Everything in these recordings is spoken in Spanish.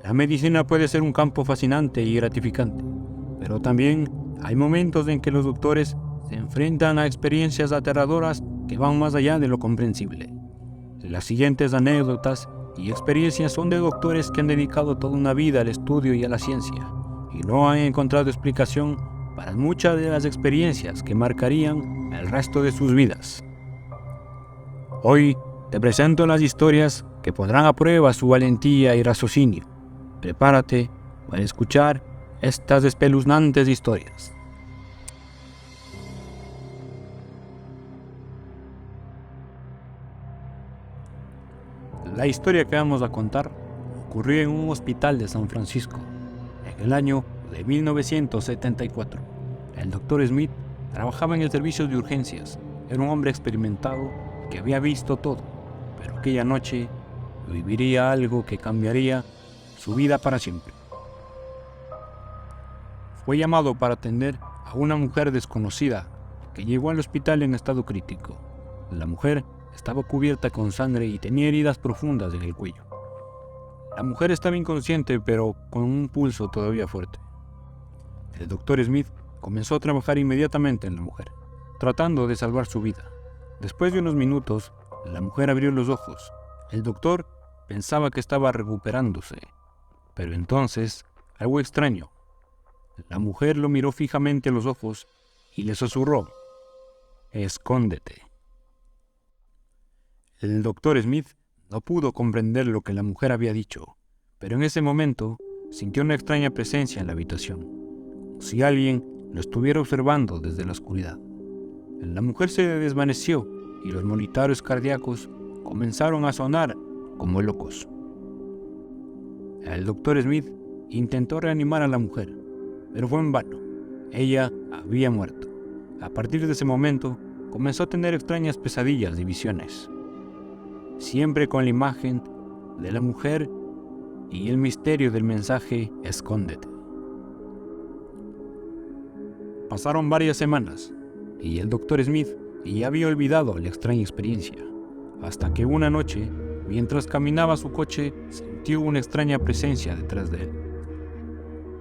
La medicina puede ser un campo fascinante y gratificante, pero también hay momentos en que los doctores se enfrentan a experiencias aterradoras que van más allá de lo comprensible. Las siguientes anécdotas y experiencias son de doctores que han dedicado toda una vida al estudio y a la ciencia, y no han encontrado explicación para muchas de las experiencias que marcarían el resto de sus vidas. Hoy te presento las historias que pondrán a prueba su valentía y raciocinio. Prepárate para escuchar estas espeluznantes historias. La historia que vamos a contar ocurrió en un hospital de San Francisco, en el año de 1974. El Dr. Smith trabajaba en el servicio de urgencias. Era un hombre experimentado que había visto todo, pero aquella noche viviría algo que cambiaría su vida para siempre. Fue llamado para atender a una mujer desconocida que llegó al hospital en estado crítico. La mujer estaba cubierta con sangre y tenía heridas profundas en el cuello. La mujer estaba inconsciente, pero con un pulso todavía fuerte. El Dr. Smith comenzó a trabajar inmediatamente en la mujer, tratando de salvar su vida. Después de unos minutos, la mujer abrió los ojos. El doctor pensaba que estaba recuperándose, pero entonces algo extraño. La mujer lo miró fijamente a los ojos y le susurró: «Escóndete». El Dr. Smith no pudo comprender lo que la mujer había dicho, pero en ese momento sintió una extraña presencia en la habitación, como si alguien lo estuviera observando desde la oscuridad. La mujer se desvaneció y los monitores cardíacos comenzaron a sonar como locos. El Dr. Smith intentó reanimar a la mujer, pero fue en vano. Ella había muerto. A partir de ese momento, comenzó a tener extrañas pesadillas y visiones, siempre con la imagen de la mujer y el misterio del mensaje «Escóndete». Pasaron varias semanas y el Dr. Smith ya había olvidado la extraña experiencia, hasta que una noche, mientras caminaba su coche, sintió una extraña presencia detrás de él.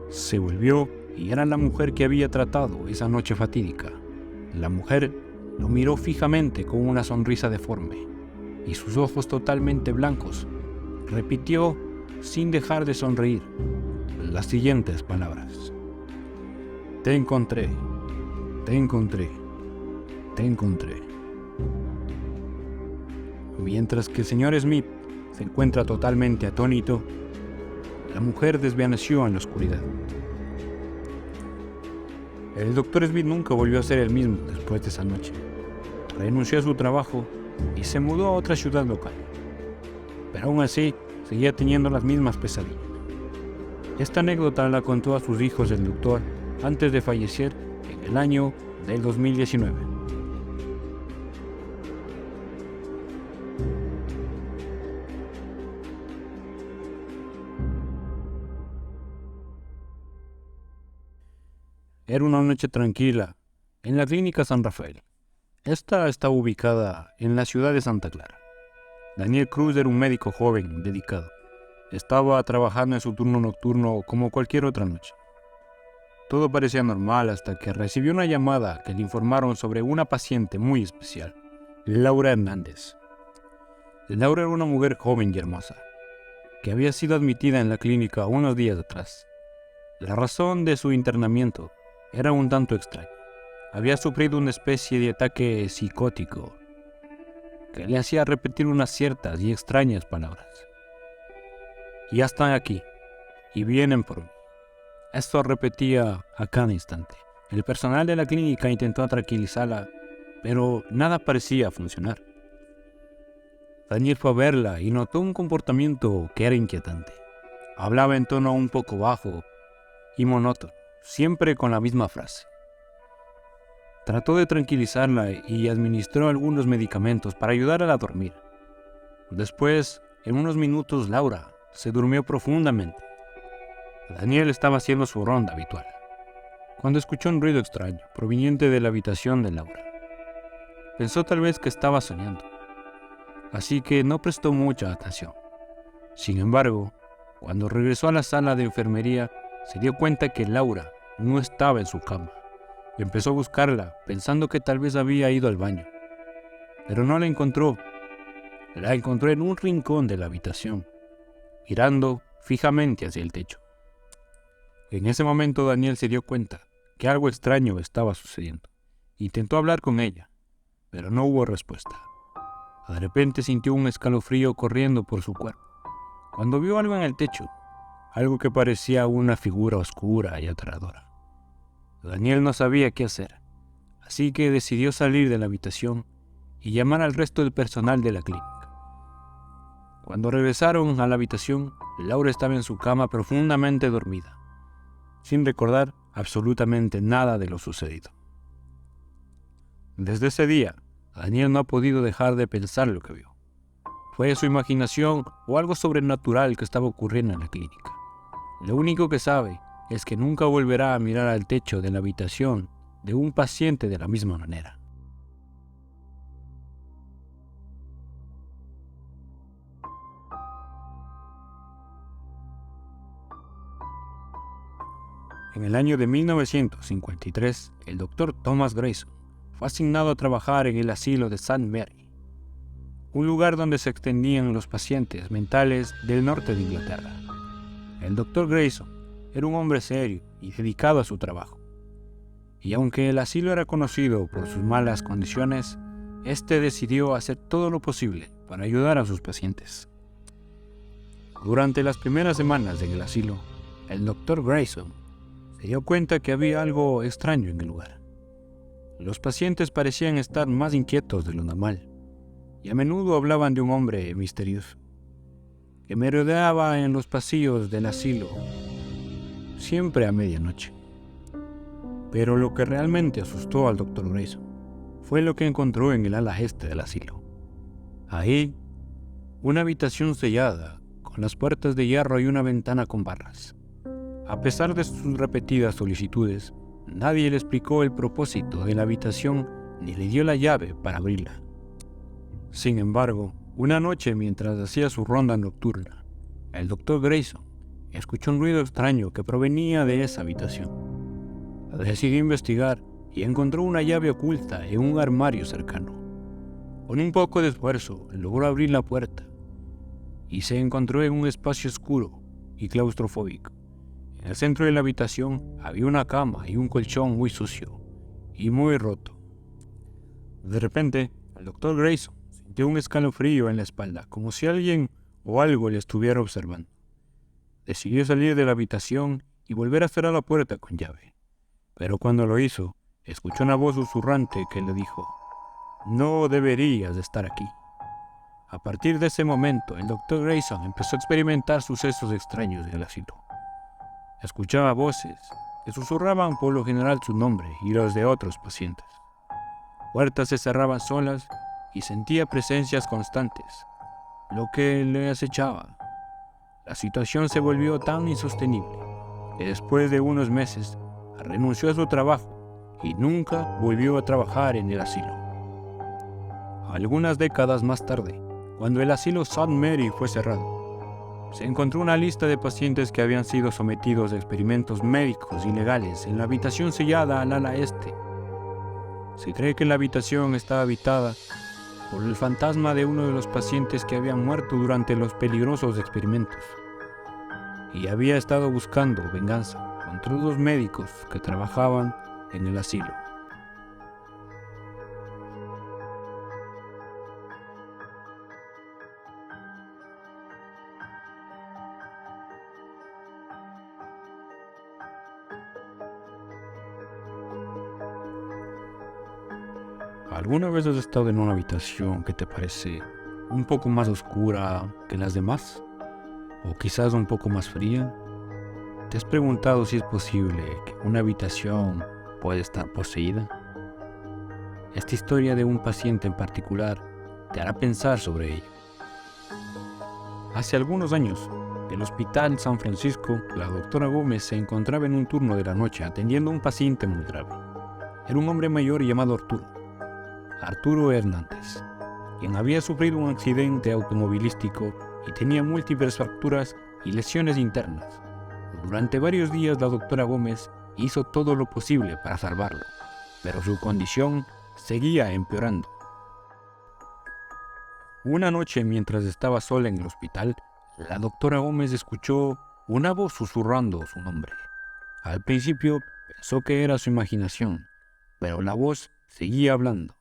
Se volvió y era la mujer que había tratado esa noche fatídica. La mujer lo miró fijamente con una sonrisa deforme, y sus ojos totalmente blancos repitió, sin dejar de sonreír, las siguientes palabras: «Te encontré, te encontré, te encontré». Mientras que el señor Smith se encuentra totalmente atónito, la mujer desvaneció en la oscuridad. El Dr. Smith nunca volvió a ser el mismo después de esa noche. Renunció a su trabajo y se mudó a otra ciudad local, pero aún así seguía teniendo las mismas pesadillas. Esta anécdota la contó a sus hijos el doctor antes de fallecer en el año del 2019. Era una noche tranquila en la clínica San Rafael. Esta está ubicada en la ciudad de Santa Clara. Daniel Cruz era un médico joven, dedicado. Estaba trabajando en su turno nocturno como cualquier otra noche. Todo parecía normal hasta que recibió una llamada que le informaron sobre una paciente muy especial, Laura Hernández. Laura era una mujer joven y hermosa, que había sido admitida en la clínica unos días atrás. La razón de su internamiento era un tanto extraña. Había sufrido una especie de ataque psicótico que le hacía repetir unas ciertas y extrañas palabras. «Ya están aquí y vienen por mí». Esto repetía a cada instante. El personal de la clínica intentó tranquilizarla, pero nada parecía funcionar. Daniel fue a verla y notó un comportamiento que era inquietante. Hablaba en tono un poco bajo y monótono, siempre con la misma frase. Trató de tranquilizarla y administró algunos medicamentos para ayudarla a dormir. Después, en unos minutos, Laura se durmió profundamente. Daniel estaba haciendo su ronda habitual, cuando escuchó un ruido extraño proveniente de la habitación de Laura. Pensó tal vez que estaba soñando, así que no prestó mucha atención. Sin embargo, Cuando regresó a la sala de enfermería, se dio cuenta que Laura no estaba en su cama. Empezó a buscarla, pensando que tal vez había ido al baño. Pero no la encontró. La encontró en un rincón de la habitación, mirando fijamente hacia el techo. En ese momento Daniel se dio cuenta que algo extraño estaba sucediendo. Intentó hablar con ella, pero no hubo respuesta. De repente sintió un escalofrío corriendo por su cuerpo, cuando vio algo en el techo, algo que parecía una figura oscura y aterradora. Daniel no sabía qué hacer, así que decidió salir de la habitación y llamar al resto del personal de la clínica. Cuando regresaron a la habitación, Laura estaba en su cama profundamente dormida, sin recordar absolutamente nada de lo sucedido. Desde ese día, Daniel no ha podido dejar de pensar lo que vio. Fue su imaginación o algo sobrenatural que estaba ocurriendo en la clínica. Lo único que sabe es que nunca volverá a mirar al techo de la habitación de un paciente de la misma manera. En el año de 1953, el doctor Thomas Grayson fue asignado a trabajar en el asilo de St. Mary, un lugar donde se extendían los pacientes mentales del norte de Inglaterra. El doctor Grayson era un hombre serio y dedicado a su trabajo, y aunque el asilo era conocido por sus malas condiciones, este decidió hacer todo lo posible para ayudar a sus pacientes. Durante las primeras semanas en el asilo, el doctor Grayson se dio cuenta que había algo extraño en el lugar. Los pacientes parecían estar más inquietos de lo normal, y a menudo hablaban de un hombre misterioso que merodeaba en los pasillos del asilo, siempre a medianoche. Pero lo que realmente asustó al Dr. Grayson fue lo que encontró en el ala este del asilo. Ahí, una habitación sellada, con las puertas de hierro y una ventana con barras. A pesar de sus repetidas solicitudes, nadie le explicó el propósito de la habitación ni le dio la llave para abrirla. Sin embargo, una noche mientras hacía su ronda nocturna, el Dr. Grayson escuchó un ruido extraño que provenía de esa habitación. Decidió investigar y encontró una llave oculta en un armario cercano. Con un poco de esfuerzo, logró abrir la puerta y se encontró en un espacio oscuro y claustrofóbico. En el centro de la habitación había una cama y un colchón muy sucio y muy roto. De repente, el Dr. Grayson sintió un escalofrío en la espalda, como si alguien o algo le estuviera observando. Decidió salir de la habitación y volver a cerrar la puerta con llave. Pero cuando lo hizo, escuchó una voz susurrante que le dijo: «No deberías de estar aquí». A partir de ese momento, el Dr. Grayson empezó a experimentar sucesos extraños en el asilo. Escuchaba voces que susurraban por lo general su nombre y los de otros pacientes. Puertas se cerraban solas y sentía presencias constantes, lo que le acechaba. La situación se volvió tan insostenible que después de unos meses renunció a su trabajo y nunca volvió a trabajar en el asilo. Algunas décadas más tarde, cuando el asilo St. Mary fue cerrado, se encontró una lista de pacientes que habían sido sometidos a experimentos médicos ilegales en la habitación sellada al ala este. Se cree que la habitación estaba habitada por el fantasma de uno de los pacientes que había muerto durante los peligrosos experimentos y había estado buscando venganza contra los médicos que trabajaban en el asilo. ¿Alguna vez has estado en una habitación que te parece un poco más oscura que las demás? ¿O quizás un poco más fría? ¿Te has preguntado si es posible que una habitación puede estar poseída? Esta historia de un paciente en particular te hará pensar sobre ello. Hace algunos años, en el Hospital San Francisco, la doctora Gómez se encontraba en un turno de la noche atendiendo a un paciente muy grave. Era un hombre mayor llamado Arturo Hernández, quien había sufrido un accidente automovilístico y tenía múltiples fracturas y lesiones internas. Durante varios días la doctora Gómez hizo todo lo posible para salvarlo, pero su condición seguía empeorando. Una noche, mientras estaba sola en el hospital, la doctora Gómez escuchó una voz susurrando su nombre. Al principio pensó que era su imaginación, pero la voz seguía hablando.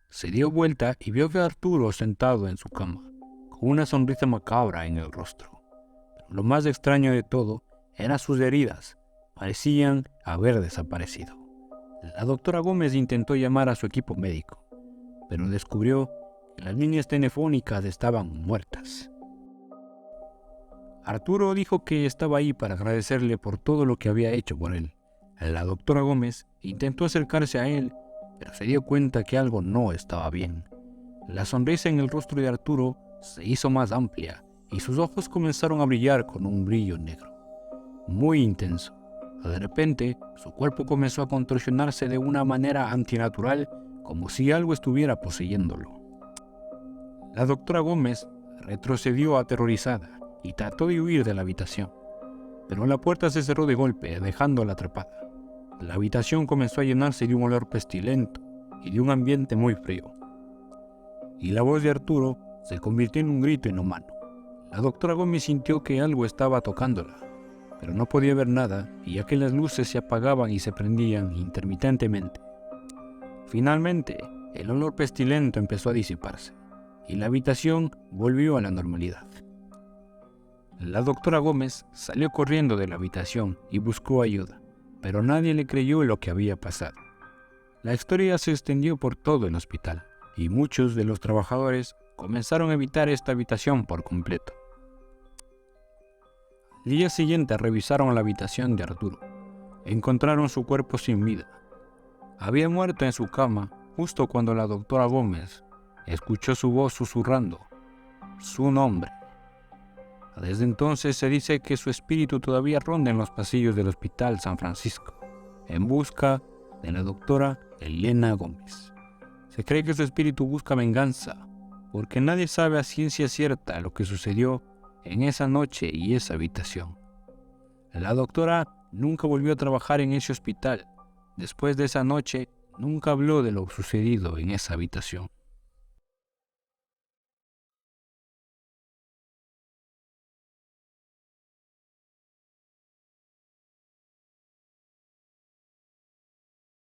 Se dio vuelta y vio a Arturo sentado en su cama, con una sonrisa macabra en el rostro. Pero lo más extraño de todo eran sus heridas. Parecían haber desaparecido. La doctora Gómez intentó llamar a su equipo médico, pero descubrió que las líneas telefónicas estaban muertas. Arturo dijo que estaba ahí para agradecerle por todo lo que había hecho por él. La doctora Gómez intentó acercarse a él, pero se dio cuenta que algo no estaba bien. La sonrisa en el rostro de Arturo se hizo más amplia y sus ojos comenzaron a brillar con un brillo negro, muy intenso. De repente, su cuerpo comenzó a contorsionarse de una manera antinatural, como si algo estuviera poseyéndolo. La doctora Gómez retrocedió aterrorizada y trató de huir de la habitación, pero la puerta se cerró de golpe, dejándola atrapada. La habitación comenzó a llenarse de un olor pestilento y de un ambiente muy frío. Y la voz de Arturo se convirtió en un grito inhumano. La doctora Gómez sintió que algo estaba tocándola, pero no podía ver nada, ya que las luces se apagaban y se prendían intermitentemente. Finalmente, el olor pestilento empezó a disiparse, y la habitación volvió a la normalidad. La doctora Gómez salió corriendo de la habitación y buscó ayuda, pero nadie le creyó lo que había pasado. La historia se extendió por todo el hospital, y muchos de los trabajadores comenzaron a evitar esta habitación por completo. Al día siguiente revisaron la habitación de Arturo. Encontraron su cuerpo sin vida. Había muerto en su cama justo cuando la doctora Gómez escuchó su voz susurrando su nombre. Desde entonces se dice que su espíritu todavía ronda en los pasillos del Hospital San Francisco, en busca de la doctora Elena Gómez. Se cree que su espíritu busca venganza, porque nadie sabe a ciencia cierta lo que sucedió en esa noche y esa habitación. La doctora nunca volvió a trabajar en ese hospital. Después de esa noche, nunca habló de lo sucedido en esa habitación.